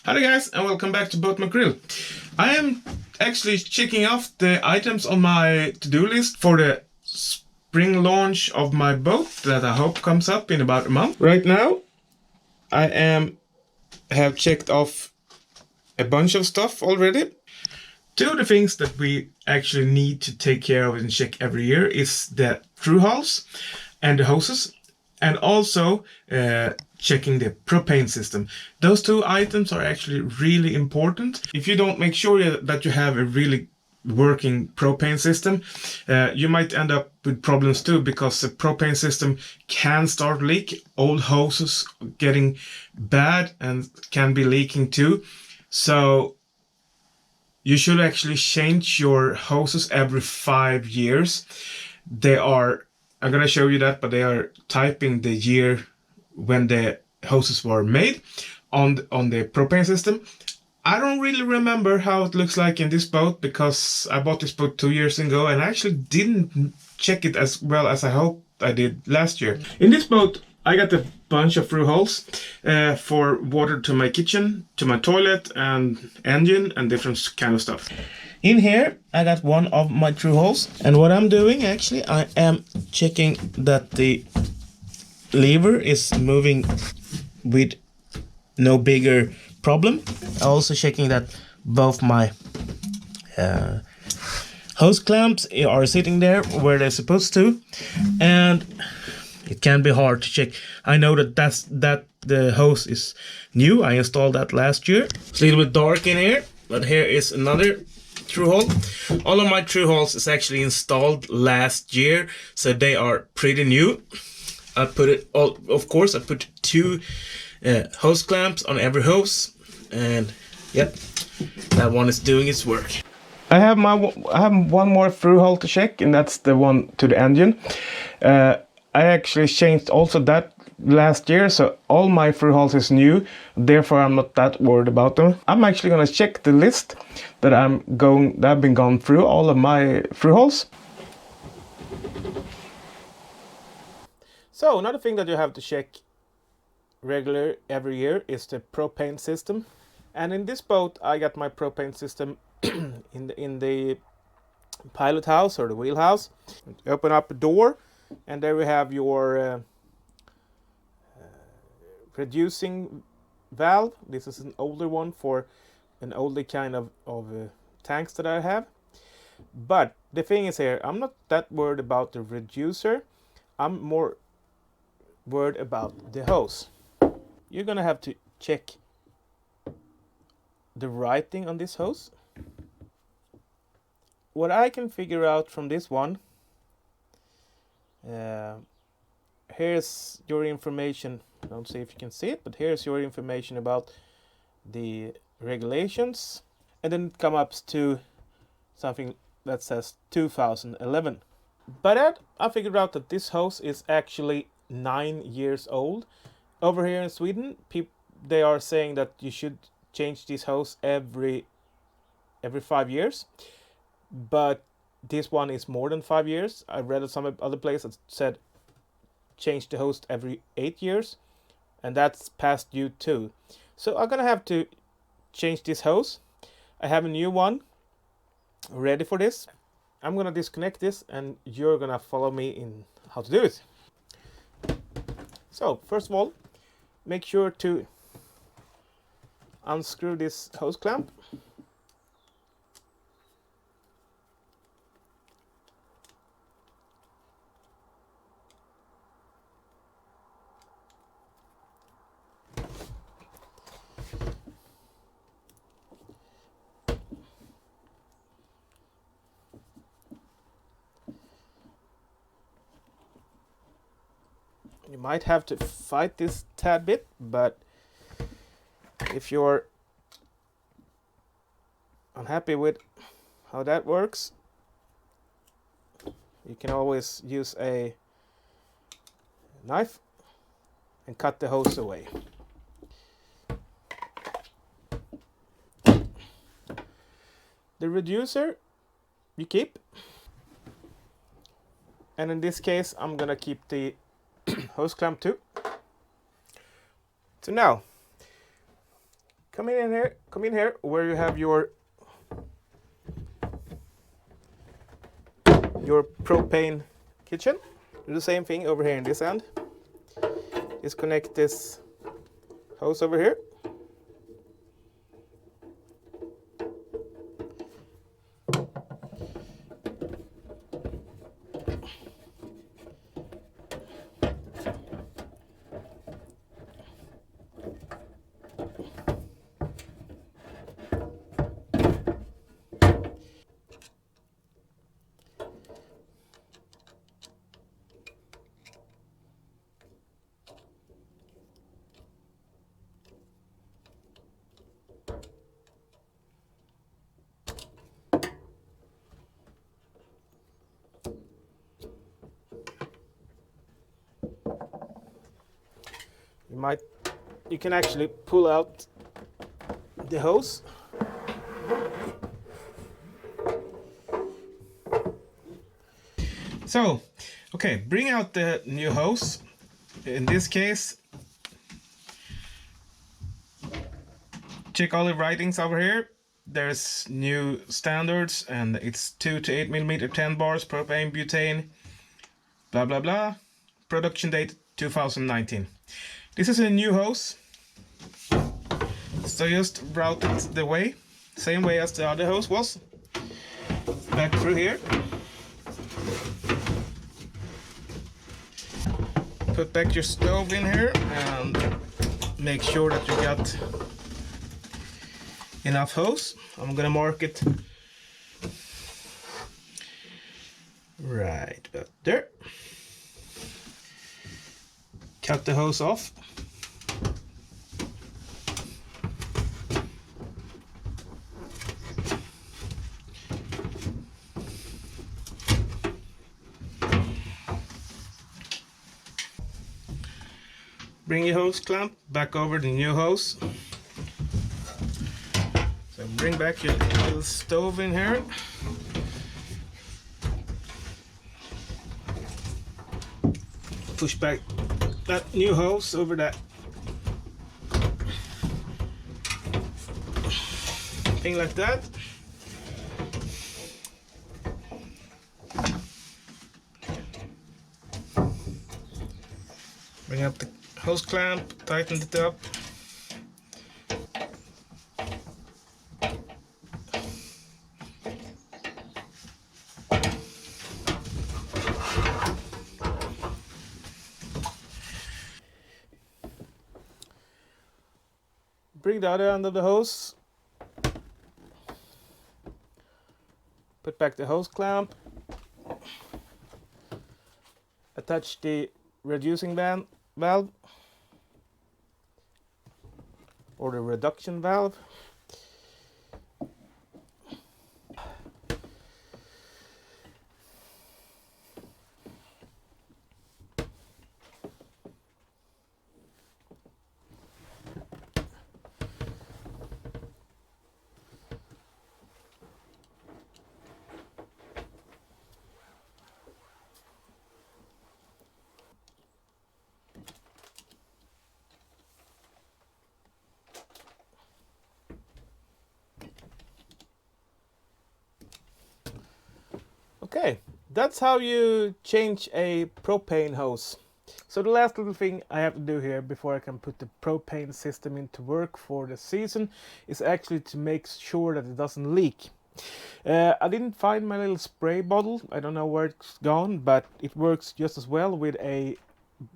Hello guys and welcome back to Boat McRill. I am actually checking off the items on my to-do list for the spring launch of my boat that I hope comes up in about a month. Right now I have checked off a bunch of stuff already. Two of the things that we actually need to take care of and check every year is the Thru-hulls and the hoses, and also checking the propane system. Those two items are actually really important. If you don't make sure that you have a really working propane system, you might end up with problems too, because the propane system can start leak. Old hoses getting bad and can be leaking too. So you should actually change your hoses every 5 years. I'm gonna show you that, but they are typing the year when the hoses were made on the propane system. I don't really remember how it looks like in this boat, because I bought this boat 2 years ago and I actually didn't check it as well as I hoped I did last year. In this boat I got a bunch of Thru-hulls for water to my kitchen, to my toilet and engine and different kind of stuff. In here I got one of my Thru-hulls, and what I'm doing actually, I am checking that the lever is moving with no bigger problem. Also checking that both my hose clamps are sitting there where they're supposed to, and it can be hard to check. I know that the hose is new. I installed that last year. It's a little bit dark in here, but here is another Thru-hull. All of my Thru-hulls is actually installed last year, so they are pretty new. I put two hose clamps on every hose, and yep, that one is doing its work. I have one more Thru-hull to check, and that's the one to the engine. I actually changed also that last year, so all my Thru-hulls is new. Therefore, I'm not that worried about them. I'm actually gonna check the list that I've been gone through all of my Thru-hulls. So another thing that you have to check regular every year is the propane system. And in this boat I got my propane system in the pilot house or the wheelhouse. Open up the door, and there we have your reducing valve. This is an older one for an older kind of tanks that I have. But the thing is here, I'm not that worried about the reducer. I'm more worried about the hose. You're gonna have to check the writing on this hose. What I can figure out from this one, here's your information. I don't see if you can see it, but here's your information about the regulations, and then it comes up to something that says 2011. But I figured out that this hose is actually 9 years old. Over here in Sweden, they are saying that you should change this hose every 5 years, but this one is more than 5 years. I read at some other place that said change the hose every 8 years, and that's past due too. So I'm gonna have to change this hose. I have a new one ready for this. I'm gonna disconnect this, and you're gonna follow me in how to do it. So first of all, make sure to unscrew this hose clamp. You might have to fight this tad bit, but if you're unhappy with how that works, you can always use a knife and cut the hose away. The reducer you keep, and in this case I'm gonna keep the hose clamp too. So now Come in here where you have your propane kitchen. Do the same thing over here in this end. Just connect this hose over here. You can actually pull out the hose. So, okay, bring out the new hose. In this case, check all the writings over here. There's new standards, and it's 2 to 8 millimeter 10 bars, propane, butane, blah blah blah. Production date 2019. This is a new hose, so just route it the way, same way as the other hose was. Back through here. Put back your stove in here and make sure that you got enough hose. I'm gonna mark it right about there. Cut the hose off. Bring your hose clamp back over the new hose. So bring back your little stove in here. Push back that new hose over that thing like that. Bring up the hose clamp, tighten it up. Bring the other end of the hose. Put back the hose clamp. Attach the reducing valve or the reduction valve. Okay, that's how you change a propane hose. So the last little thing I have to do here before I can put the propane system into work for the season is actually to make sure that it doesn't leak. I didn't find my little spray bottle. I don't know where it's gone, but it works just as well with a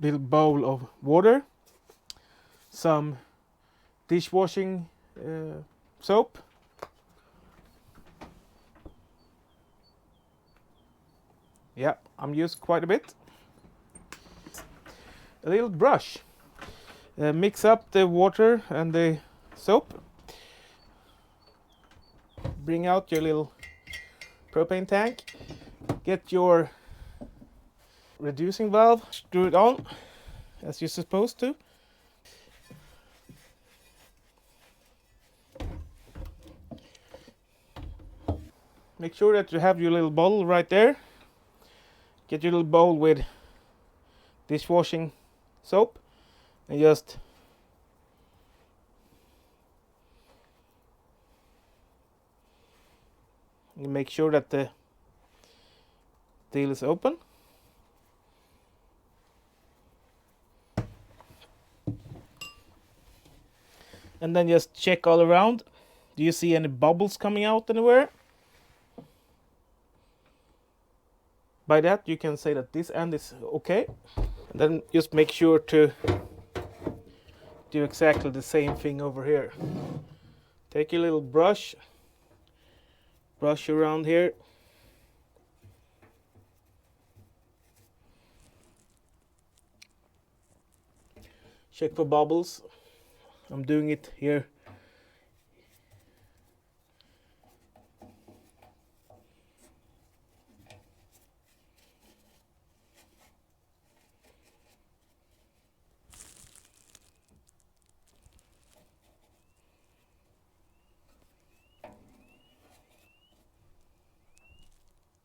little bowl of water, some dishwashing soap, yeah, I'm used quite a bit, a little brush. Mix up the water and the soap. Bring out your little propane tank. Get your reducing valve. Screw it on as you're supposed to. Make sure that you have your little bottle right there. Get your little bowl with dishwashing soap and just You make sure that the deal is open. And then just check all around. Do you see any bubbles coming out anywhere? By that you can say that this end is okay. And then just make sure to do exactly the same thing over here. Take your little brush around here. Check for bubbles. I'm doing it here.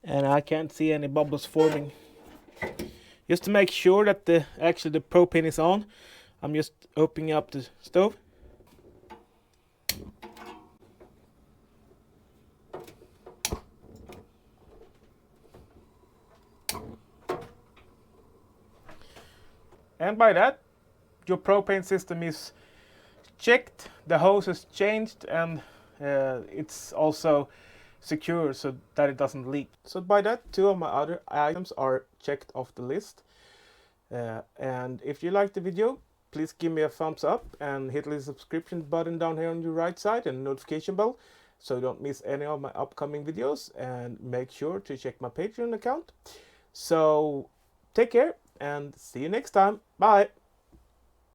And I can't see any bubbles forming. Just to make sure that the propane is on, I'm just opening up the stove. And by that, your propane system is checked, the hose is changed, and it's also secure so that it doesn't leak. So by that, 2 of my other items are checked off the list. And if you like the video, please give me a thumbs up and hit the subscription button down here on your right side and notification bell so you don't miss any of my upcoming videos, and make sure to check my Patreon account. So take care and see you next time. Bye.